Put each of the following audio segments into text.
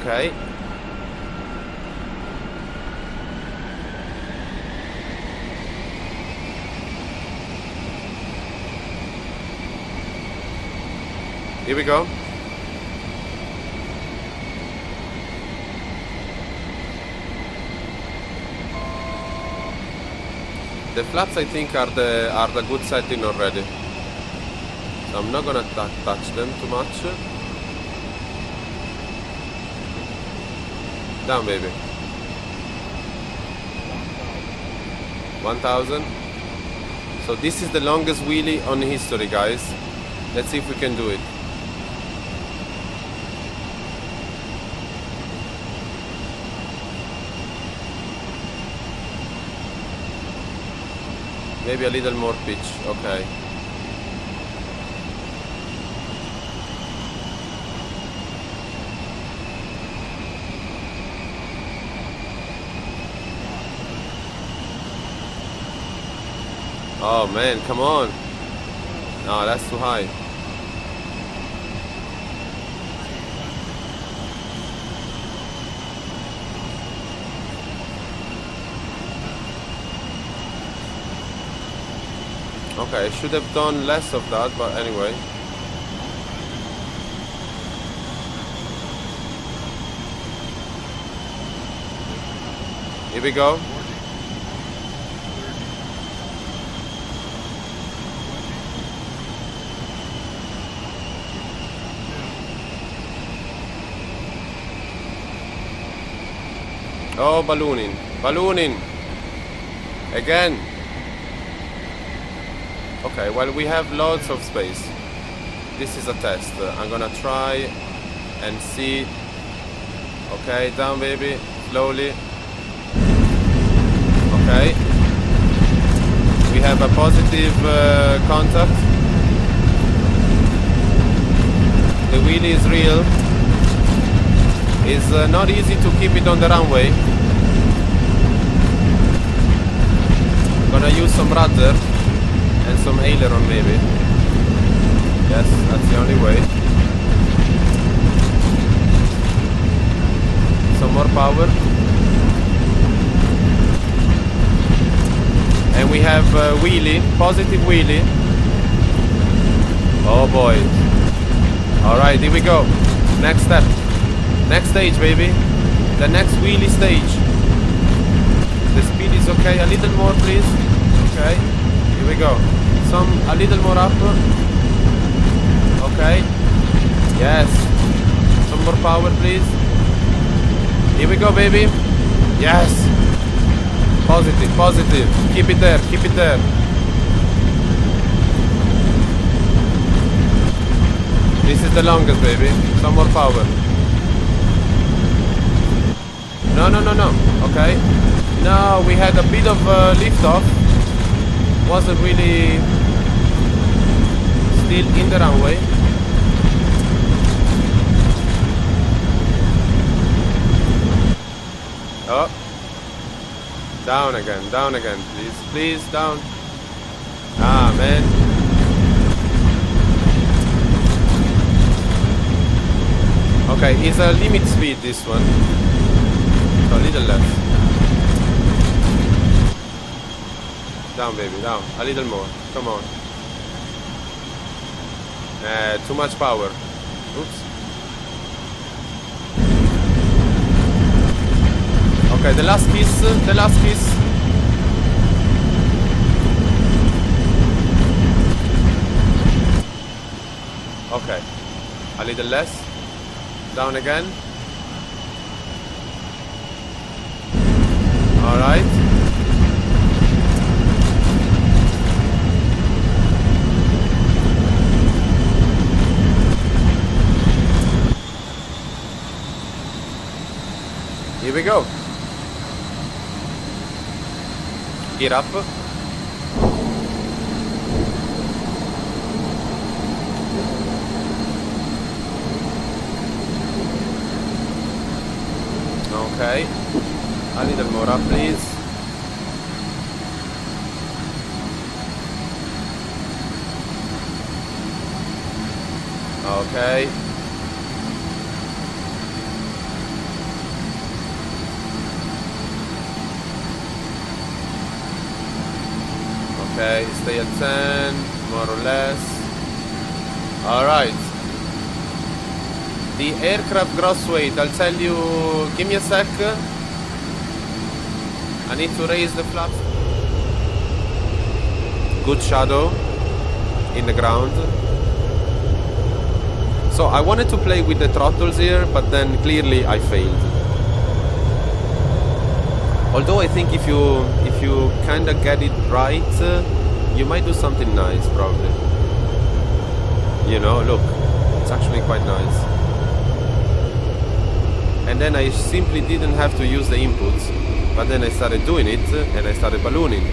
Okay. Here we go. The flaps, I think, are the good setting already. So I'm not gonna touch them too much. Down, baby. 1000. So this is the longest wheelie on history, guys. Let's see if we can do it. Maybe a little more pitch, okay. Oh man, come on. No, that's too high. Okay, I should have done less of that, but anyway. Here we go. Oh, ballooning. Ballooning. Again. Okay, well, we have lots of space. This is a test. I'm gonna try and see. Okay, down, baby. Slowly. Okay. We have a positive contact. The wheelie is real. It's not easy to keep it on the runway. I'm gonna use some rudder and some aileron maybe. Yes, that's the only way. Some more power. And we have wheelie, positive wheelie. Oh boy. Alright, here we go. Next step. Next stage, baby. The next wheelie stage. The speed is okay. A little more, please. Okay. Here we go. A little more up. Okay. Yes. Some more power, please. Here we go, baby. Yes. Positive, positive. Keep it there, keep it there. This is the longest, baby. Some more power. No, no, no, no. Okay. No, we had a bit of lift off. Wasn't really still in the runway. Oh. Down again, please. Please, down. Ah, man. Okay, it's a limit speed, this one. So a little less. Down, baby, down. A little more. Come on. Too much power. Oops. Okay, the last kiss, the last kiss. Okay, a little less. Down again. All right. Here we go. Gear up. Okay. A little more up, please. Okay. Okay, stay at 10, more or less. Alright. The aircraft gross weight, I'll tell you, give me a sec. I need to raise the flaps. Good shadow in the ground. So I wanted to play with the throttles here, but then clearly I failed. Although I think if you kind of get it right, you might do something nice, probably. You know, look, it's actually quite nice. And then I simply didn't have to use the inputs, but then I started doing it, and I started ballooning.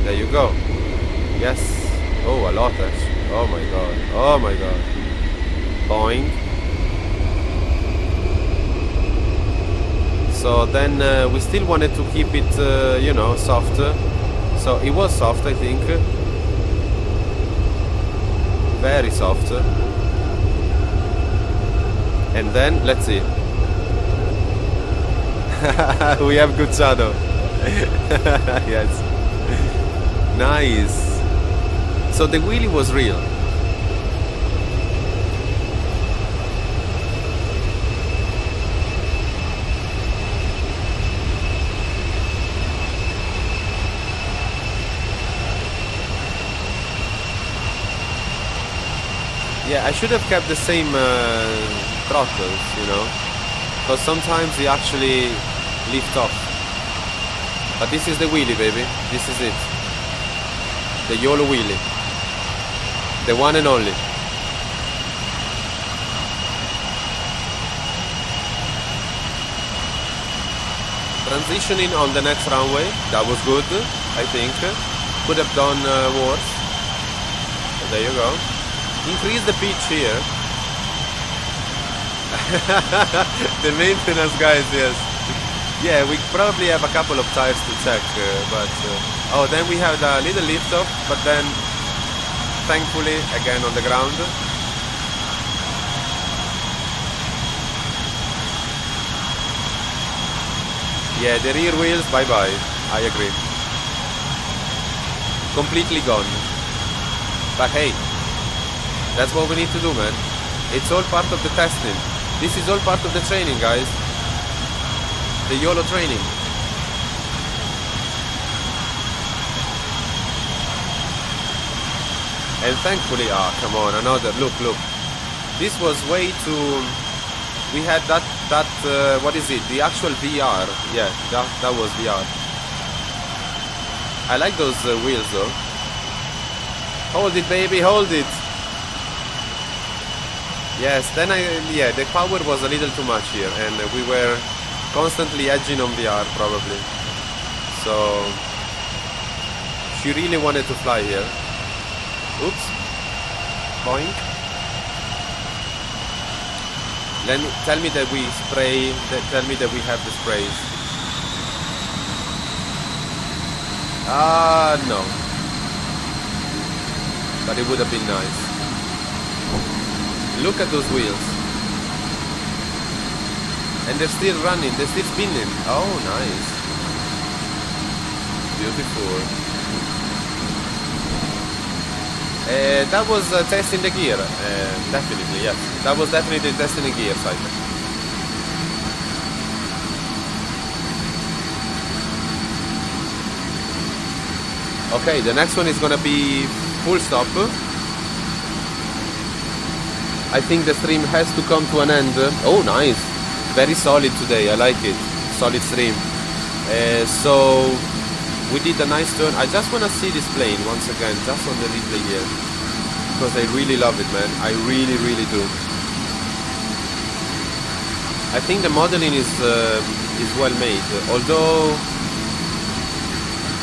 There you go. Yes. Oh, a lot actually. Oh my god. Oh my god. Boing. So then we still wanted to keep it, you know, soft. So it was soft, I think. Very soft. And then, let's see. We have good shadow. Yes. Nice. So the wheelie was real. Yeah, I should have kept the same throttles, you know, because sometimes they actually lift off. But this is the wheelie, baby. This is it. The YOLO Wheelie. The one and only. Transitioning on the next runway. That was good, I think. Could have done worse. But there you go. Increase the pitch here. The maintenance guys, yes. Yeah, we probably have a couple of tires to check, but... oh, then we have a little lift off, but then, thankfully, again on the ground. Yeah, the rear wheels, bye-bye. I agree. Completely gone. But hey, that's what we need to do, man. It's all part of the testing. This is all part of the training, guys. The YOLO training. And thankfully, come on, another, look. This was way too, we had that, what is it, the actual VR, yeah, that was VR. I like those wheels though. Hold it, baby, hold it. Yes, then yeah, the power was a little too much here, and we were constantly edging on VR, probably. So, she really wanted to fly here. Oops. Boing. Tell me that we spray, tell me that we have the sprays. No. But it would have been nice. Look at those wheels. And they're still running, they're still spinning. Oh, nice. Beautiful. That was testing the gear, definitely, yes. That was definitely testing the gear cycle. Okay, the next one is gonna be full stop. I think the stream has to come to an end. Oh, nice. Very solid today, I like it. Solid stream. So, we did a nice turn. I just want to see this plane once again, just on the replay here. Because I really love it, man. I really, really do. I think the modeling is well made. Although,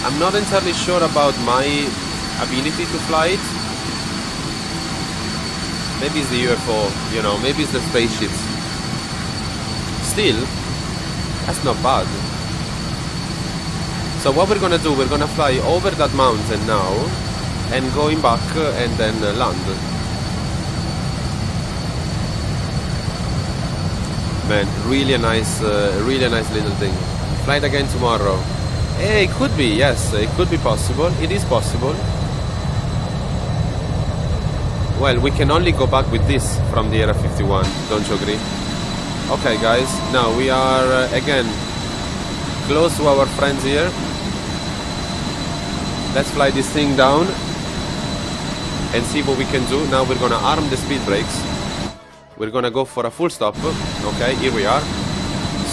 I'm not entirely sure about my ability to fly it. Maybe it's the UFO, you know, maybe it's the spaceships. Still, that's not bad. So what we're gonna do, we're gonna fly over that mountain now and going back and then land. Man, really a nice little thing. Flight again tomorrow. It could be, yes, it could be possible. It is possible. Well, we can only go back with this from the Area-51, don't you agree? Okay, guys, now we are again close to our friends here. Let's fly this thing down and see what we can do. Now we're gonna arm the speed brakes. We're gonna go for a full stop. Okay, here we are.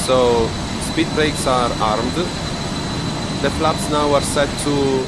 So speed brakes are armed. The flaps now are set to